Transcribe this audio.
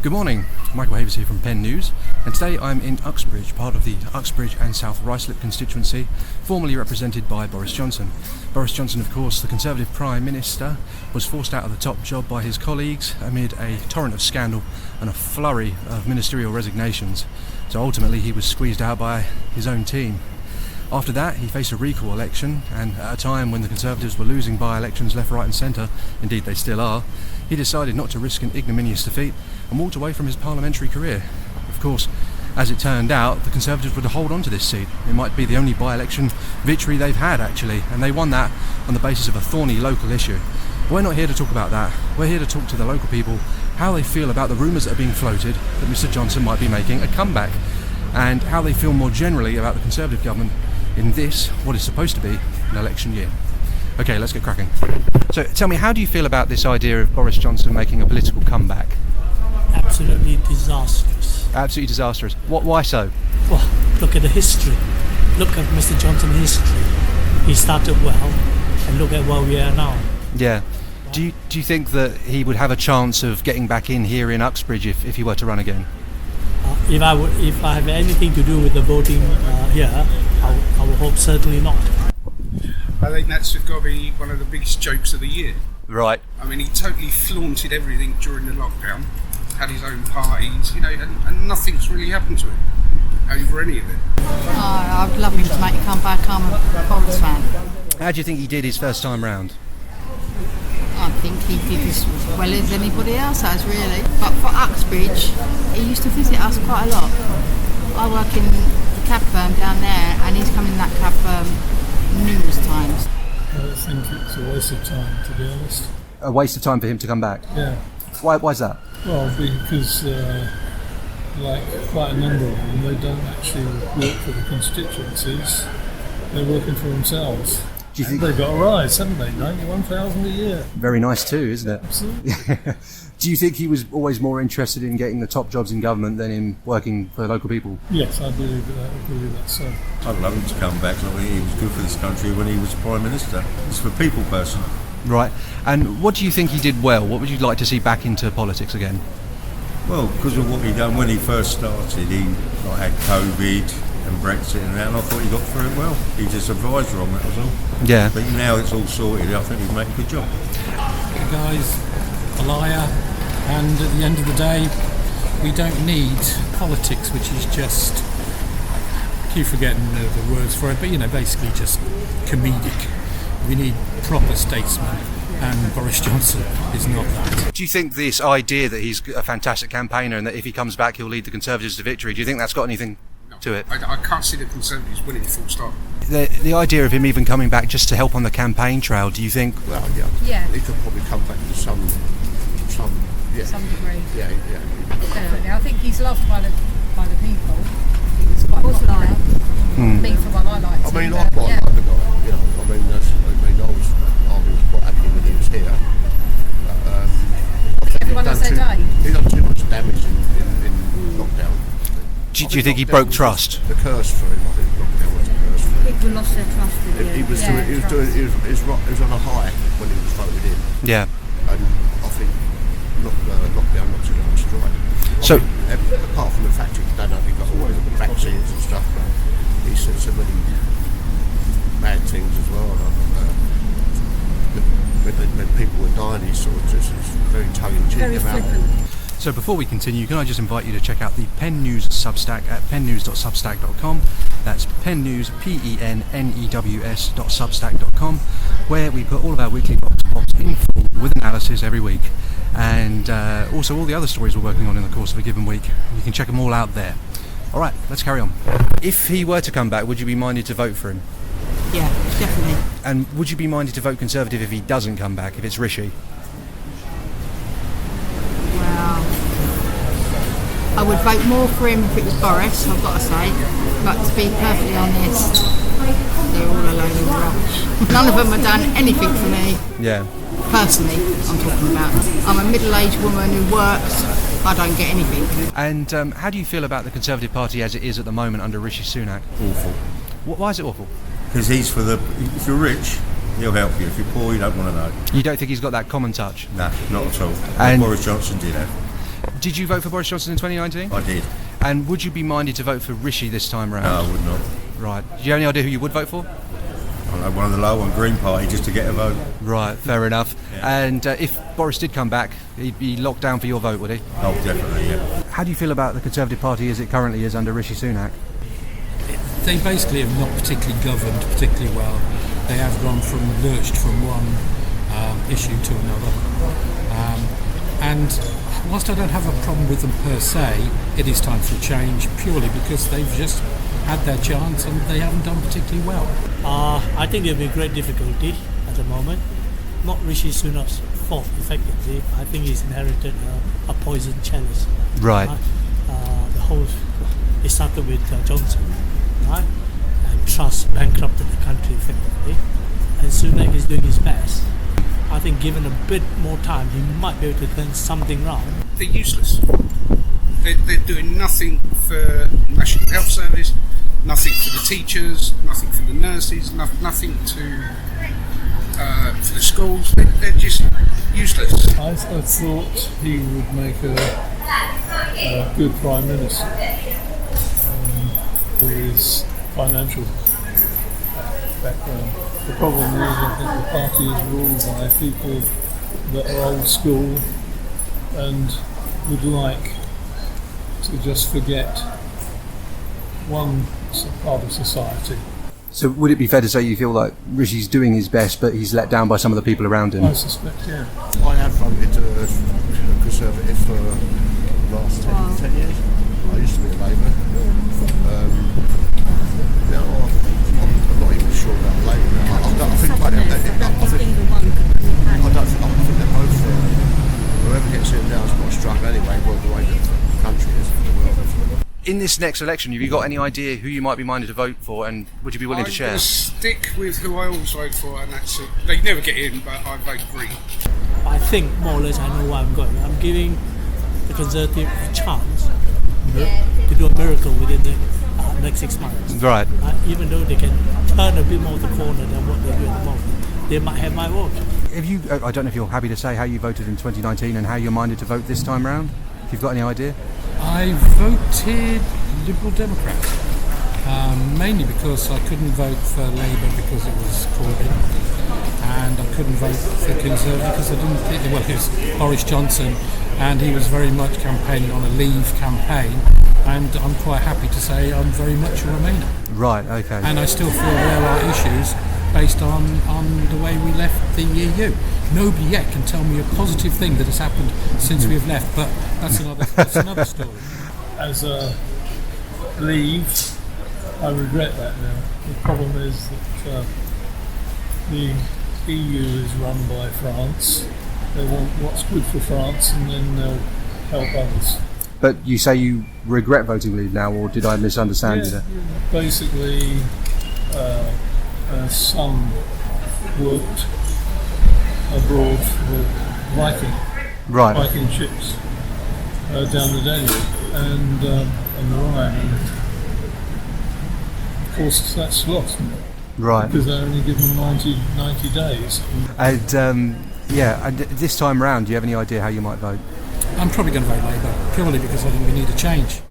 Good morning, Michael Havers here from Penn News, and today I'm in Uxbridge, part of the Uxbridge and South Ruislip constituency, formerly represented by Boris Johnson. Boris Johnson, of course, the Conservative Prime Minister, was forced out of the top job by his colleagues amid a torrent of scandal and a flurry of ministerial resignations, so ultimately he was squeezed out by his own team. After that, he faced a recall election, and at a time when the Conservatives were losing by-elections left, right and centre, indeed they still are, he decided not to risk an ignominious defeat and walked away from his parliamentary career. Of course, as it turned out, the Conservatives would hold on to this seat. It might be the only by-election victory they've had, actually, and they won that on the basis of a thorny local issue. We're not here to talk about that. We're here to talk to the local people, how they feel about the rumours that are being floated that Mr Johnson might be making a comeback, and how they feel more generally about the Conservative government in this, what is supposed to be, an election year. Okay, let's get cracking. So tell me, how do you feel about this idea of Boris Johnson making a political comeback? Absolutely disastrous. Absolutely disastrous. Why so? Well, look at the history. Look at Mr. Johnson's history. He started well, and look at where we are now. Yeah. Do you think that he would have a chance of getting back in here in Uxbridge if he were to run again? If I have anything to do with the voting here, I would hope certainly not. I think that's got to be one of the biggest jokes of the year. Right. I mean, he totally flaunted everything during the lockdown, had his own parties, and nothing's really happened to him over any of it. Oh, I'd love him to make a comeback. I'm a Boris fan. How do you think he did his first time round? I think he did as well as anybody else has, really. But for Uxbridge, he used to visit us quite a lot. I work in the cab firm down there, and he's come in that cab firm numerous times. I think it's a waste of time, to be honest. A waste of time for him to come back? Yeah. Why's that? Well, because like quite a number of them, they don't actually work for the constituencies. They're working for themselves. Do you think they've got a rise, haven't they? 91,000 a year. Very nice too, isn't it? Absolutely. Do you think he was always more interested in getting the top jobs in government than in working for local people? Yes, I believe that so. I'd love him to come back. I think he was good for this country when he was Prime Minister. He's a people person. Right. And what do you think he did well? What would you like to see back into politics again? Well, because of what he done when he first started, he had COVID and Brexit and that, and I thought he got through it well. He just advised on that was all. Yeah. But now it's all sorted. I think he's making a good job. The guy's a liar, and at the end of the day, we don't need politics, which is just, I keep forgetting the words for it, but basically just comedic. We need proper statesmen, and Boris Johnson is not that. Do you think this idea that he's a fantastic campaigner and that if he comes back he'll lead the Conservatives to victory, do you think that's got anything to it? I can't see the Conservatives winning, full stop. The idea of him even coming back just to help on the campaign trail, do you think? Well, yeah. He could probably come back to some degree. Yeah. Definitely. I think he's loved by the people. He was quite popular. Me, for one, I liked him. I mean, I quite like the guy. I was quite happy when he was here. But, everyone has their day. He done too much damage in lockdown. Do you think he broke trust? The curse for him. I think lockdown was a curse for him. People lost their trust with him. He was on a high when he was voted in. Yeah. And I think lockdown knocks it on strike. So, apart from the fact he's done, he got all the vaccines and stuff, but he said so many bad things as well. When people were dying, he sort of just was very tongue-in-cheek about it. So before we continue, can I just invite you to check out the Penn News Substack at pennews.substack.com. That's Penn News, pennews.substack.com, where we put all of our weekly box pops in full with analysis every week, and also all the other stories we're working on in the course of a given week. You can check them all out there. All right, let's carry on. If he were to come back, would you be minded to vote for him? Yeah, definitely. And would you be minded to vote Conservative if he doesn't come back, if it's Rishi? Well, I would vote more for him if it was Boris, I've got to say. But to be perfectly honest, they're all alone in the rubbish. None of them have done anything for me. Yeah. Personally, I'm talking about. I'm a middle-aged woman who works. I don't get anything. And how do you feel about the Conservative Party as it is at the moment under Rishi Sunak? Awful. Why is it awful? Because if you're rich, he'll help you. If you're poor, you don't want to know. You don't think he's got that common touch? No, not at all. And Boris Johnson did have. Did you vote for Boris Johnson in 2019? I did. And would you be minded to vote for Rishi this time round? No, I would not. Right. Do you have any idea who you would vote for? I know one of the low on Green Party just to get a vote. Right, fair enough. Yeah. And if Boris did come back, he'd be locked down for your vote, would he? Oh, definitely, yeah. How do you feel about the Conservative Party as it currently is under Rishi Sunak? They basically have not particularly governed particularly well. They have lurched from one issue to another. And whilst I don't have a problem with them per se, it is time for a change purely because they've just had their chance and they haven't done particularly well. I think there'll be great difficulty at the moment. Not Rishi Sunak's fault, effectively. I think he's inherited a poison chalice. Right. It started with Johnson, right? And Truss bankrupted the country effectively. And Sunak is doing his best. I think given a bit more time, he might be able to turn something around. They're useless. They're doing nothing for National Health Service, nothing for the teachers, nothing for the nurses, nothing for the schools. They're just useless. I thought he would make a good Prime Minister for his financial background. The problem is I think the party is ruled by people that are old school and would like to just forget one part of society. So would it be fair to say you feel like Rishi's doing his best, but he's let down by some of the people around him? I suspect, yeah. I have voted Conservative for the last 10 years. I used to be a Labour. Now I'm not even sure about Labour. I think they're both whoever gets in now has got a struggle anyway, well, the way the country is in the world. In this next election, have you got any idea who you might be minded to vote for, and would you be willing to share? I'm going to stick with who I always vote for, and that's they never get in, but I vote Green. I think more or less I know where I'm going. I'm giving the Conservative a chance to do a miracle within the next 6 months. Right. Even though they can turn a bit more the corner than what they do at the moment, they might have my vote. Have you? I don't know if you're happy to say how you voted in 2019 and how you're minded to vote this time round. If you've got any idea. I voted Liberal Democrat, mainly because I couldn't vote for Labour because it was Corbyn, and I couldn't vote for Conservative because I didn't think, well, it was Boris Johnson, and he was very much campaigning on a Leave campaign, and I'm quite happy to say I'm very much a Remainer. Right, okay. And I still feel there are issues based on the way we left the EU. Nobody yet can tell me a positive thing that has happened since we've left, but that's another story. As a Leave, I regret that now. The problem is that the EU is run by France. They want what's good for France and then they'll help others. But you say you regret voting Leave now, or did I misunderstand you there? Basically, some worked abroad for Viking ships down the Danube and the Rhine. And of course, that's lost. Right. Because they're only given 90 days. And and this time round, do you have any idea how you might vote? I'm probably going to vote Labour, purely because I think we need a change.